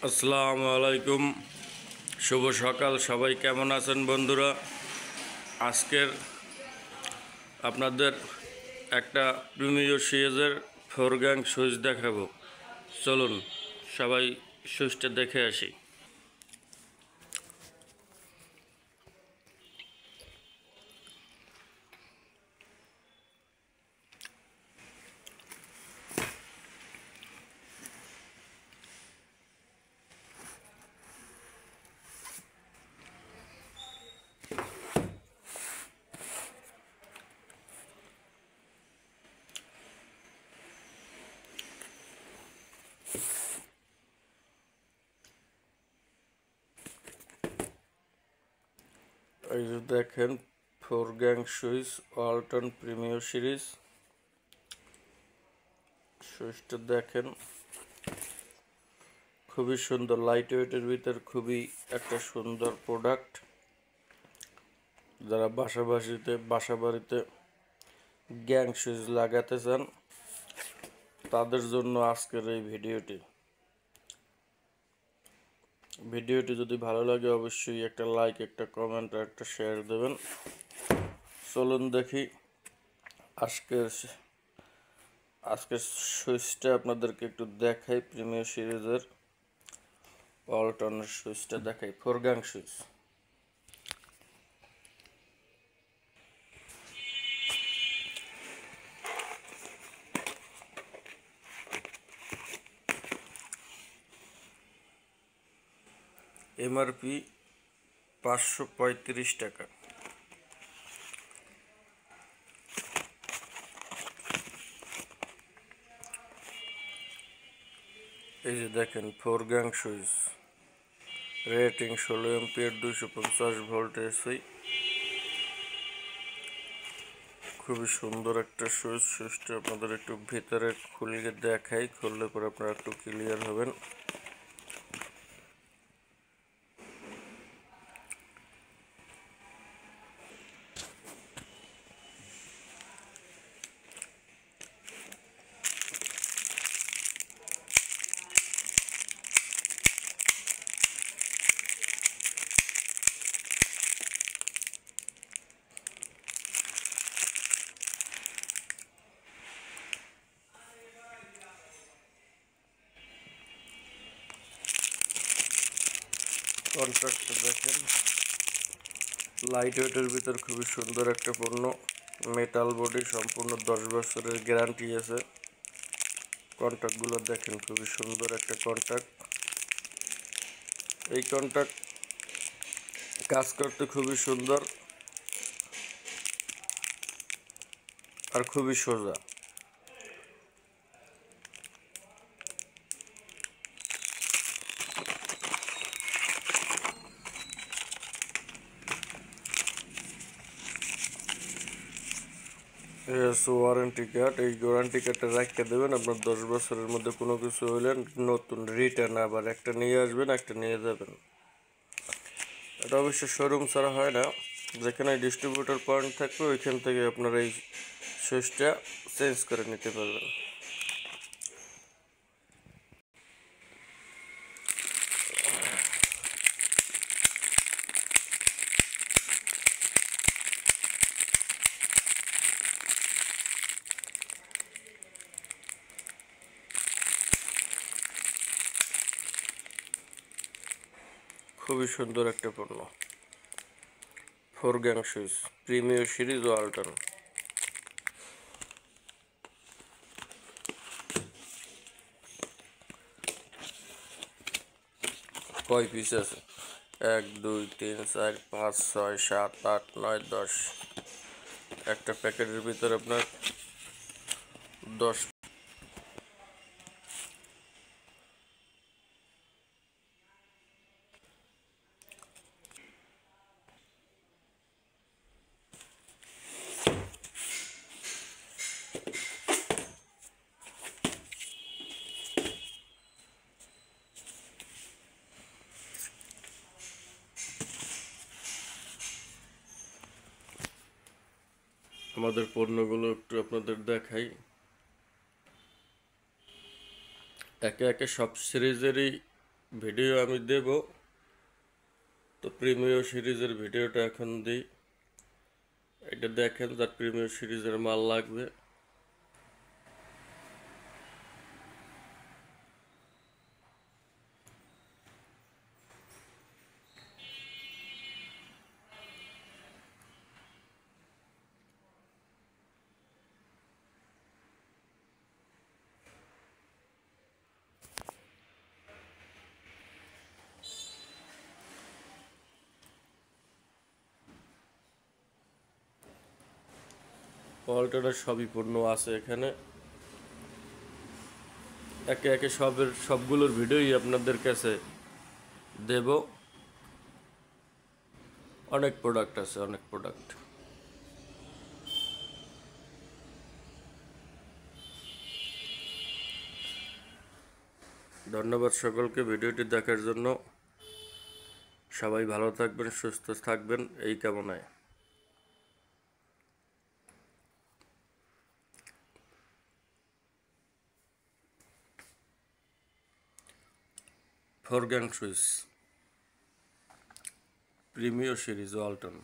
আসসালামু আলাইকুম, শুভ সকাল। সবাই কেমন আছেন বন্ধুরা? আজকের আপনাদের একটা প্রিমিয়ার সিরিজের 4 গ্যাং সুইচ দেখাবো। চলুন সবাই সুইচটা দেখে আসি। এই যে দেখেন 4 gang switch Walton premier series. সুইচটা দেখেন, খুবই সুন্দর, লাইট ওয়েটের ভিতর খুবই একটা সুন্দর প্রোডাক্ট। যারা বাসা বাড়িতে গ্যাং সুইচ লাগাতে চান তাদের জন্য আজকের এই ভিডিওটি যদি ভালো লাগে অবশ্যই একটা লাইক, একটা কমেন্ট আর একটা শেয়ার দেবেন। চলুন দেখি আজকের সুইচটা আপনাদেরকে একটু দেখাই। প্রিমিয়ার সিরিজের ওয়ালটনের সুইচটা দেখাই, 4 গ্যাং সুইচ। এমআরপি 535 টাকা। এই যে দেখেন 4 gang switch, rating 16 ampere, 250 volt AC. খুবই সুন্দর একটা সুইচটা আপনাদের একটু ভিতরে খুলে দেখাই, খুললে পরে আপনারা একটু ক্লিয়ার হবেন। কন্ট্রাক্টটা দেখেন, লাইট ওয়েটের ভিতর খুবই সুন্দর একটা পণ্য। মেটাল বডি, সম্পূর্ণ 10 বছরের গ্যারান্টি আছে। কন্ট্যাক্টগুলো দেখেন, খুবই সুন্দর একটা কন্ট্যাক্ট। এই কন্ট্যাক্ট কাজ করতে খুবই সুন্দর আর খুবই সোজা। ওয়ারেন্টি কার্ড, এই ওয়ারেন্টি কার্ডটা রাখতে দেবেন। আপনার 10 বছরের মধ্যে কোনো কিছু হইলে নতুন রিটার্ন আবার একটা নিয়ে আসবেন, একটা নিয়ে যাবেন। এটা অবশ্যই শোরুম ছাড়া হয় না, যেখানে ডিস্ট্রিবিউটর পয়েন্ট থাকবে ওইখান থেকে আপনার এই সুইচটা চেঞ্জ করে নিতে পারবেন। খুবই সুন্দর একটা পণ্য, 4 gang switch, premier series Walton. কয় পিস আছে? 1 2 3 4 5 6 7 8 9 10। একটা প্যাকেটের ভিতরে আপনার 10। আমাদের পণ্যগুলো একটু আপনাদের দেখাই। একে একে সব সিরিজেরই ভিডিও আমি দেব, তো প্রিমিয় সিরিজের ভিডিওটা এখন দিই। এটা দেখেন, যার প্রিমিয় সিরিজের মাল লাগবে। ওয়ালটনের সবই পণ্য আছে এখানে। একে একে সবগুলোর ভিডিওই আপনাদের কাছে দেব। অনেক প্রোডাক্ট আছে, অনেক প্রোডাক্ট। ধন্যবাদ সকলকে ভিডিওটি দেখার জন্য। সবাই ভালো থাকবেন, সুস্থ থাকবেন এই কামনায়। Four gang switch premium series Walton.